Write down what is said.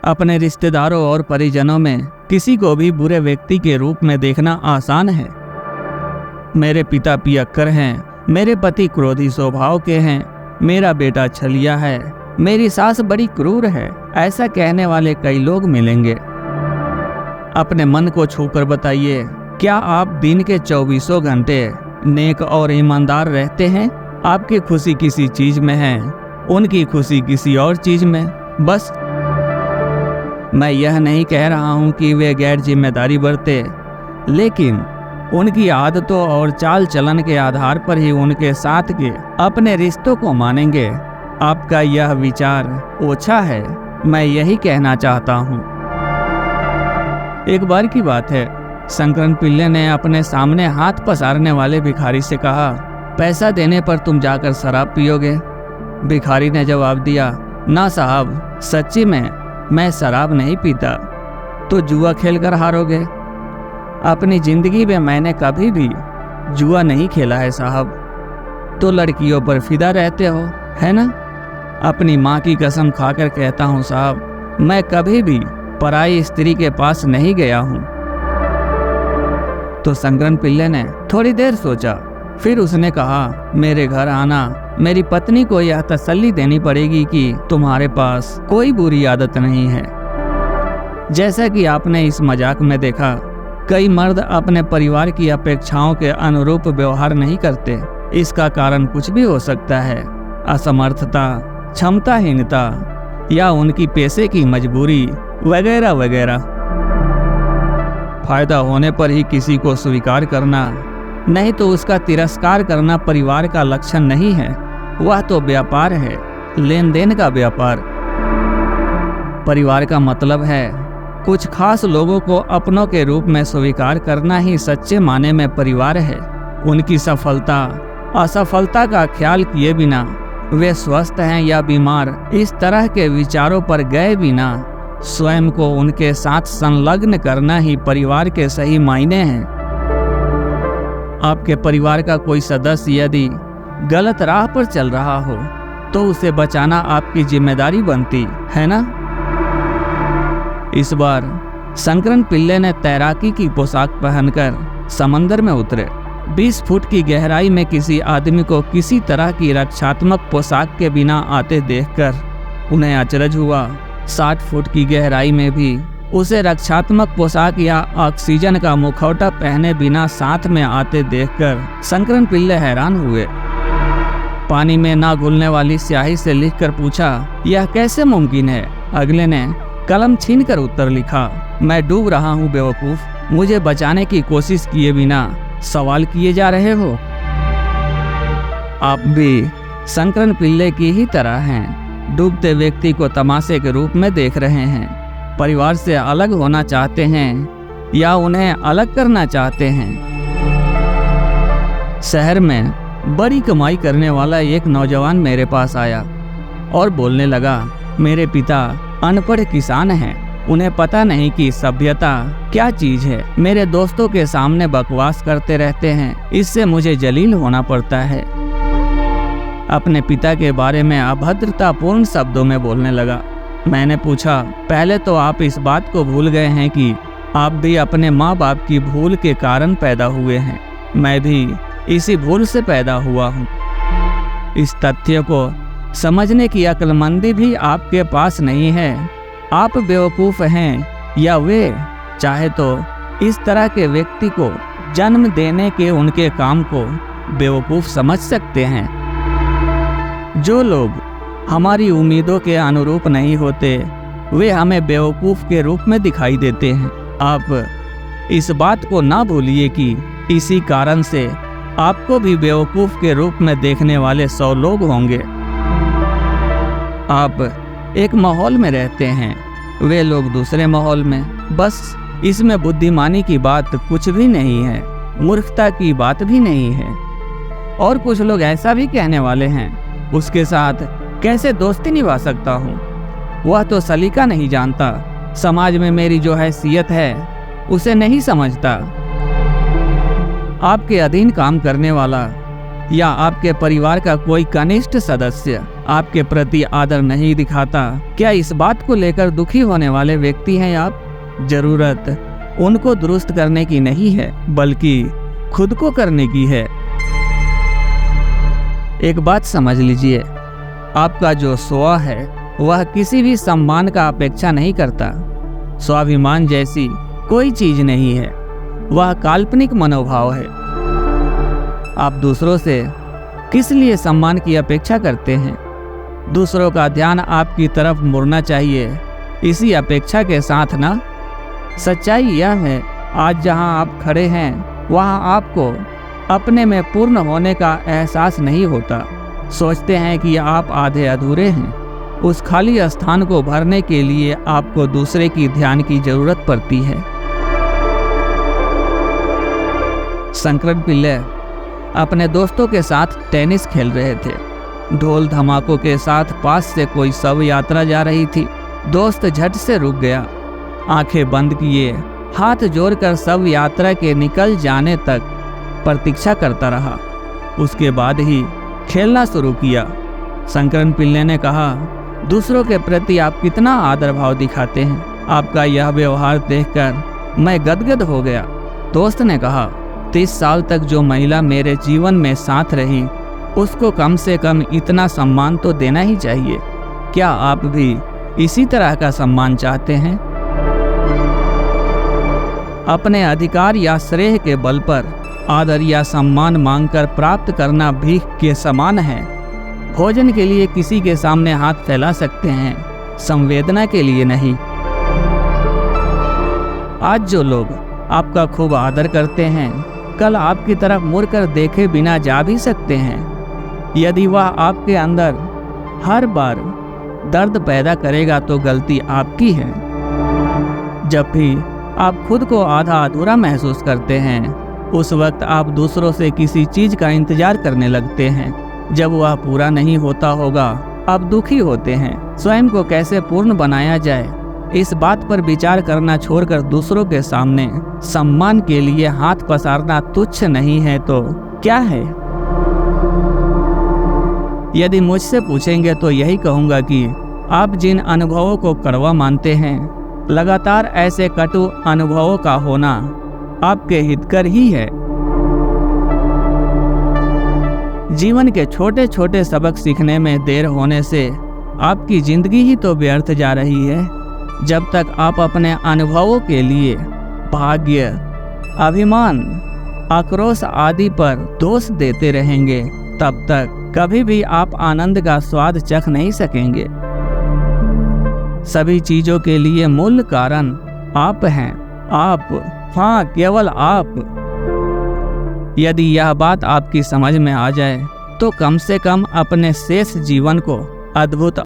अपने रिश्तेदारों और परिजनों में किसी को भी बुरे व्यक्ति के रूप में देखना आसान है। मेरे पिता पियक्कर हैं, मेरे पति क्रोधी स्वभाव के हैं, मेरा बेटा छलिया है, मेरी सास बड़ी क्रूर है, ऐसा कहने वाले कई लोग मिलेंगे। अपने मन को छूकर बताइए, क्या आप दिन के 24 घंटे नेक और ईमानदार रहते हैं? आपकी खुशी किसी चीज में है, उनकी खुशी किसी और चीज में। बस मैं यह नहीं कह रहा हूं कि वे गैर जिम्मेदारी बरते, लेकिन उनकी आदतों और चाल चलन के आधार पर ही उनके साथ के अपने रिश्तों को मानेंगे। आपका यह विचार ओछा है, मैं यही कहना चाहता हूँ। एक बार की बात है, शंकरन पिल्ले ने अपने सामने हाथ पसारने वाले भिखारी से कहा, पैसा देने पर तुम जाकर शराब पियोगे? भिखारी ने जवाब दिया, ना साहब, सच्ची में मैं शराब नहीं पीता। तो जुआ खेलकर हारोगे? अपनी जिंदगी में मैंने कभी भी जुआ नहीं खेला है साहब। तो लड़कियों पर फिदा रहते हो, है ना? अपनी माँ की कसम खाकर कहता हूँ साहब, मैं कभी भी पराई स्त्री के पास नहीं गया हूँ। तो शंकरन पिल्ले ने थोड़ी देर सोचा, फिर उसने कहा, मेरे घर आना। मेरी पत्नी को यह तसल्ली देनी पड़ेगी कि तुम्हारे पास कोई बुरी आदत नहीं है। जैसा कि आपने इस मजाक में देखा, कई मर्द अपने परिवार की अपेक्षाओं के अनुरूप व्यवहार नहीं करते। इसका कारण कुछ भी हो सकता है, असमर्थता, क्षमताहीनता या उनकी पेशे की मजबूरी वगैरह वगैरह। फायदा होने पर ही किसी को स्वीकार करना, नहीं तो उसका तिरस्कार करना परिवार का लक्षण नहीं है। वह तो व्यापार है, लेन देन का व्यापार। परिवार का मतलब है कुछ खास लोगों को अपनों के रूप में स्वीकार करना ही सच्चे माने में परिवार है। उनकी सफलता असफलता का ख्याल किए बिना, वे स्वस्थ हैं या बीमार, इस तरह के विचारों पर गए बिना स्वयं को उनके साथ संलग्न करना ही परिवार के सही मायने हैं। आपके परिवार का कोई सदस्य यदि गलत राह पर चल रहा हो तो उसे बचाना आपकी जिम्मेदारी बनती है ना? इस बार शंकरन पिल्ले ने तैराकी की पोशाक पहनकर समंदर में उतरे। 20 फुट की गहराई में किसी आदमी को किसी तरह की रक्षात्मक पोशाक के बिना आते देखकर उन्हें अचरज हुआ। 60 फुट की गहराई में भी उसे रक्षात्मक पोशाक या ऑक्सीजन का मुखौटा पहने बिना साथ में आते देखकर शंकरन पिल्ले हैरान हुए। पानी में ना घुलने वाली स्याही से लिखकर पूछा, यह कैसे मुमकिन है? अगले ने कलम छीनकर उत्तर लिखा, मैं डूब रहा हूँ बेवकूफ, मुझे बचाने की कोशिश किए बिना सवाल किए जा रहे हो। आप भी शंकरन पिल्ले की ही तरह हैं, डूबते व्यक्ति को तमाशे के रूप में देख रहे हैं। परिवार से अलग होना चाहते हैं या उन्हें अलग करना चाहते हैं। शहर में बड़ी कमाई करने वाला एक नौजवान मेरे पास आया और बोलने लगा, मेरे पिता अनपढ़ किसान हैं, उन्हें पता नहीं कि सभ्यता क्या चीज है। मेरे दोस्तों के सामने बकवास करते रहते हैं, इससे मुझे जलील होना पड़ता है। अपने पिता के बारे में अभद्रतापूर्ण शब्दों में बोलने लगा। मैंने पूछा, पहले तो आप इस बात को भूल गए हैं कि आप भी अपने माँ बाप की भूल के कारण पैदा हुए हैं। मैं भी इसी भूल से पैदा हुआ हूँ। इस तथ्य को समझने की अक्लमंदी भी आपके पास नहीं है। आप बेवकूफ़ हैं या वे चाहे तो इस तरह के व्यक्ति को जन्म देने के उनके काम को बेवकूफ़ समझ सकते हैं। जो लोग हमारी उम्मीदों के अनुरूप नहीं होते वे हमें बेवकूफ़ के रूप में दिखाई देते हैं। आप इस बात को ना भूलिए कि इसी कारण से आपको भी बेवकूफ़ के रूप में देखने वाले 100 लोग होंगे। आप एक माहौल में रहते हैं, वे लोग दूसरे माहौल में। बस इसमें बुद्धिमानी की बात कुछ भी नहीं है, मूर्खता की बात भी नहीं है। और कुछ लोग ऐसा भी कहने वाले हैं, उसके साथ कैसे दोस्ती निभा सकता हूँ, वह तो सलीका नहीं जानता, समाज में मेरी जो हैसियत है उसे नहीं समझता। आपके अधीन काम करने वाला या आपके परिवार का कोई कनिष्ठ सदस्य आपके प्रति आदर नहीं दिखाता, क्या इस बात को लेकर दुखी होने वाले व्यक्ति हैं आप? जरूरत उनको दुरुस्त करने की नहीं है, बल्कि खुद को करने की है। एक बात समझ लीजिए, आपका जो स्व है वह किसी भी सम्मान का अपेक्षा नहीं करता। स्वाभिमान जैसी कोई चीज नहीं है, वह काल्पनिक मनोभाव है। आप दूसरों से किस लिए सम्मान की अपेक्षा करते हैं? दूसरों का ध्यान आपकी तरफ मुड़ना चाहिए, इसी अपेक्षा के साथ ना। सच्चाई यह है, आज जहां आप खड़े हैं वहां आपको अपने में पूर्ण होने का एहसास नहीं होता। सोचते हैं कि आप आधे अधूरे हैं। उस खाली स्थान को भरने के लिए आपको दूसरे की ध्यान की जरूरत पड़ती है। शंकरन पिल्ले अपने दोस्तों के साथ टेनिस खेल रहे थे। ढोल धमाकों के साथ पास से कोई शव यात्रा जा रही थी। दोस्त झट से रुक गया, आंखें बंद किए, हाथ जोड़कर शव यात्रा के निकल जाने तक प्रतीक्षा करता रहा। उसके बाद ही खेलना शुरू किया। शंकरन पिल्ले ने कहा, दूसरों के प्रति आप कितना आदर भाव दिखाते हैं। आपका यह व्यवहार देखकर मैं गदगद हो गया। दोस्त ने कहा, 30 साल तक जो महिला मेरे जीवन में साथ रही, उसको कम से कम इतना सम्मान तो देना ही चाहिए। क्या आप भी इसी तरह का सम्मान चाहते हैं? अपने अधिकार या श्रेय के बल पर आदर या सम्मान मांगकर प्राप्त करना भीख के समान है। भोजन के लिए किसी के सामने हाथ फैला सकते हैं, संवेदना के लिए नहीं। आज जो लोग आपका खूब आदर करते हैं, कल आपकी तरफ मुड़कर देखे बिना जा भी सकते हैं। यदि वह आपके अंदर हर बार दर्द पैदा करेगा तो गलती आपकी है। जब भी आप खुद को आधा अधूरा महसूस करते हैं, उस वक्त आप दूसरों से किसी चीज का इंतजार करने लगते हैं। जब वह पूरा नहीं होता होगा, आप दुखी होते हैं। स्वयं को कैसे पूर्ण बनाया जाए, इस बात पर विचार करना छोड़कर दूसरों के सामने सम्मान के लिए हाथ पसारना तुच्छ नहीं है तो क्या है? यदि मुझसे पूछेंगे तो यही कहूंगा कि आप जिन अनुभवों को कड़वा मानते हैं, लगातार ऐसे कटु अनुभवों का होना आपके हितकर ही है। जीवन के छोटे छोटे सबक सीखने में देर होने से आपकी जिंदगी ही तो व्यर्थ जा रही है। जब तक आप अपने अनुभवों के लिए भाग्य, अभिमान, आक्रोश आदि पर दोष देते रहेंगे, तब तक कभी भी आप आनंद का स्वाद चख नहीं सकेंगे। सभी चीजों के लिए मूल कारण आप हैं। आप, हाँ, केवल आप। यदि यह बात आपकी समझ में आ जाए तो कम से कम अपने शेष जीवन को अद्भुत